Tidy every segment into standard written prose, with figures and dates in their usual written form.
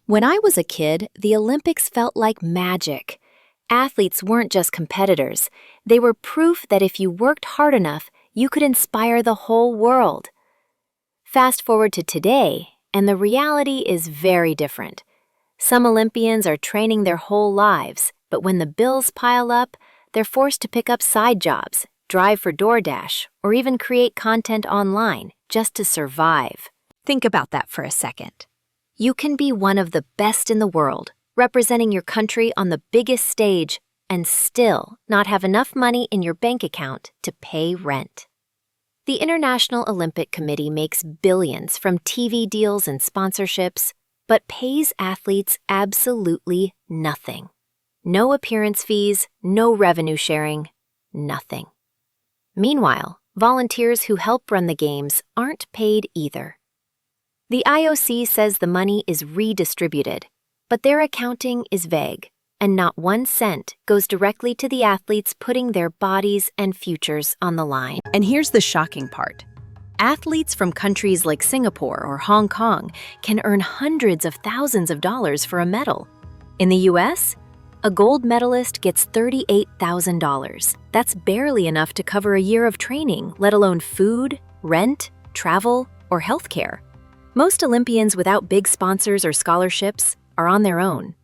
When I was a kid, the Olympics felt like magic. Athletes weren't just competitors, they were proof that if you worked hard enough, you could inspire the whole world. Fast forward to today, and the reality is very different. Some Olympians are training their whole lives, but when the bills pile up, they're forced to pick up side jobs, drive for DoorDash, or even create content online just to survive. Think about that for a second. You can be one of the best in the world, representing your country on the biggest stage, and still not have enough money in your bank account to pay rent. The International Olympic Committee makes billions from TV deals and sponsorships, but pays athletes absolutely nothing. No appearance fees, no revenue sharing, nothing. Meanwhile, volunteers who help run the games aren't paid either. The IOC says the money is redistributed, but their accounting is vague, and not 1 cent goes directly to the athletes putting their bodies and futures on the line. And here's the shocking part. Athletes from countries like Singapore or Hong Kong can earn hundreds of thousands of dollars for a medal. In the US, a gold medalist gets $38,000. That's barely enough to cover a year of training, let alone food, rent, travel, or healthcare. Most Olympians without big sponsors or scholarships are on their own.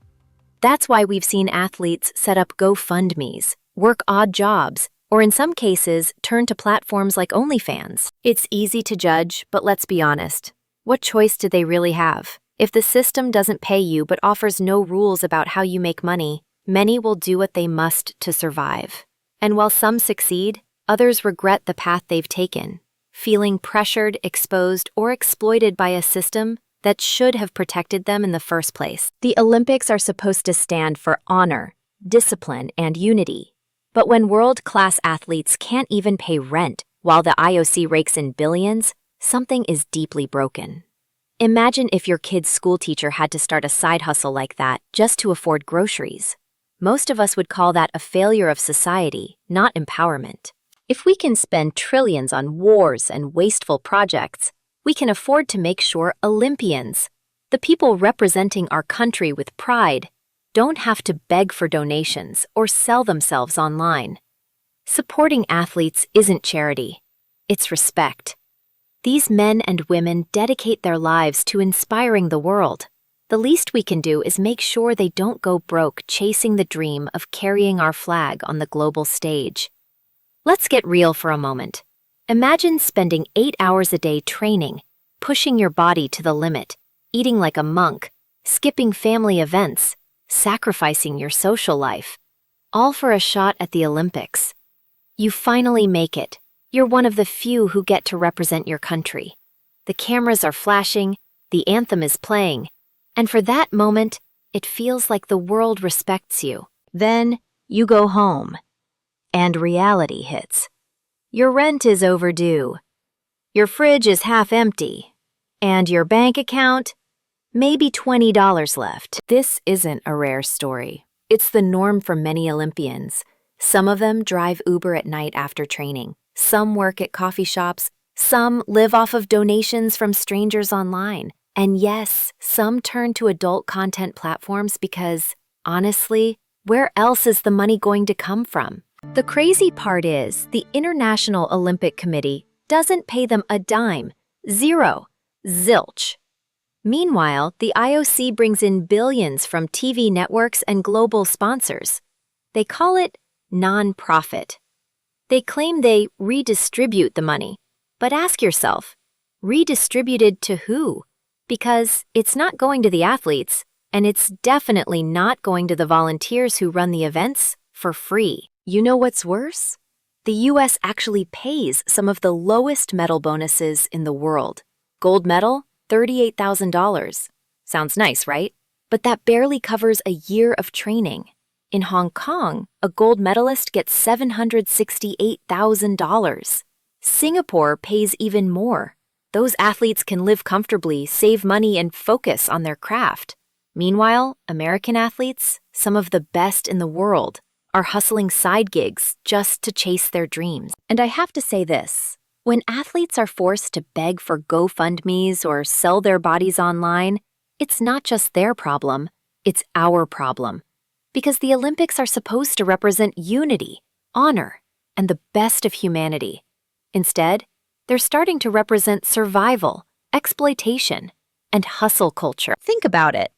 That's why we've seen athletes set up GoFundMes, work odd jobs, or in some cases, turn to platforms like OnlyFans. It's easy to judge, but let's be honest. What choice do they really have? If the system doesn't pay you but offers no rules about how you make money, many will do what they must to survive. And while some succeed, others regret the path they've taken, feeling pressured, exposed, or exploited by a system that should have protected them in the first place. The Olympics are supposed to stand for honor, discipline, and unity. But when world-class athletes can't even pay rent while the IOC rakes in billions, something is deeply broken. Imagine if your kid's schoolteacher had to start a side hustle like that just to afford groceries. Most of us would call that a failure of society, not empowerment. If we can spend trillions on wars and wasteful projects, we can afford to make sure Olympians, the people representing our country with pride, don't have to beg for donations or sell themselves online. Supporting athletes isn't charity, it's respect. These men and women dedicate their lives to inspiring the world. The least we can do is make sure they don't go broke chasing the dream of carrying our flag on the global stage. Let's get real for a moment. Imagine spending 8 hours a day training, pushing your body to the limit, eating like a monk, skipping family events, sacrificing your social life, all for a shot at the Olympics. You finally make it. You're one of the few who get to represent your country. The cameras are flashing, the anthem is playing, and for that moment, it feels like the world respects you. Then you go home, and reality hits. Your rent is overdue, your fridge is half empty, and your bank account, maybe $20 left. This isn't a rare story. It's the norm for many Olympians. Some of them drive Uber at night after training. Some work at coffee shops. Some live off of donations from strangers online. And yes, some turn to adult content platforms because, honestly, where else is the money going to come from? The crazy part is, the International Olympic Committee doesn't pay them a dime. Zero. Zilch. Meanwhile, the IOC brings in billions from TV networks and global sponsors. They call it non-profit. They claim they redistribute the money. But ask yourself, redistributed to who? Because it's not going to the athletes, and it's definitely not going to the volunteers who run the events for free. You know what's worse? The US actually pays some of the lowest medal bonuses in the world. Gold medal, $38,000. Sounds nice, right? But that barely covers a year of training. In Hong Kong, a gold medalist gets $768,000. Singapore pays even more. Those athletes can live comfortably, save money, and focus on their craft. Meanwhile, American athletes, some of the best in the world, are hustling side gigs just to chase their dreams. And I have to say this, when athletes are forced to beg for GoFundMes or sell their bodies online, It's not just their problem, it's our problem. Because the Olympics are supposed to represent unity, honor, and the best of humanity. Instead, they're starting to represent survival, exploitation, and hustle culture. Think about it.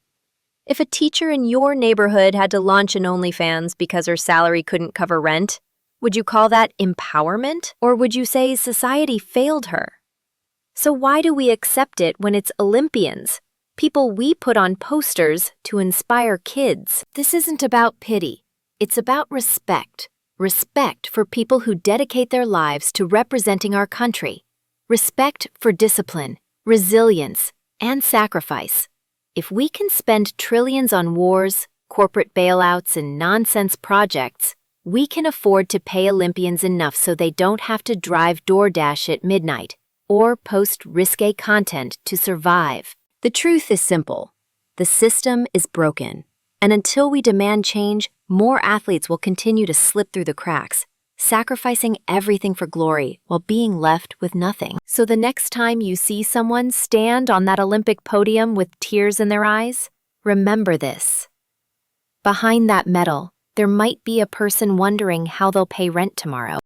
If a teacher in your neighborhood had to launch an OnlyFans because her salary couldn't cover rent, would you call that empowerment? Or would you say society failed her? So why do we accept it when it's Olympians, people we put on posters to inspire kids? This isn't about pity. It's about respect. Respect for people who dedicate their lives to representing our country. Respect for discipline, resilience, and sacrifice. If we can spend trillions on wars, corporate bailouts, and nonsense projects, we can afford to pay Olympians enough so they don't have to drive DoorDash at midnight or post risque content to survive. The truth is simple. The system is broken. And until we demand change, more athletes will continue to slip through the cracks, sacrificing everything for glory while being left with nothing. So the next time you see someone stand on that Olympic podium with tears in their eyes, remember this. Behind that medal, there might be a person wondering how they'll pay rent tomorrow.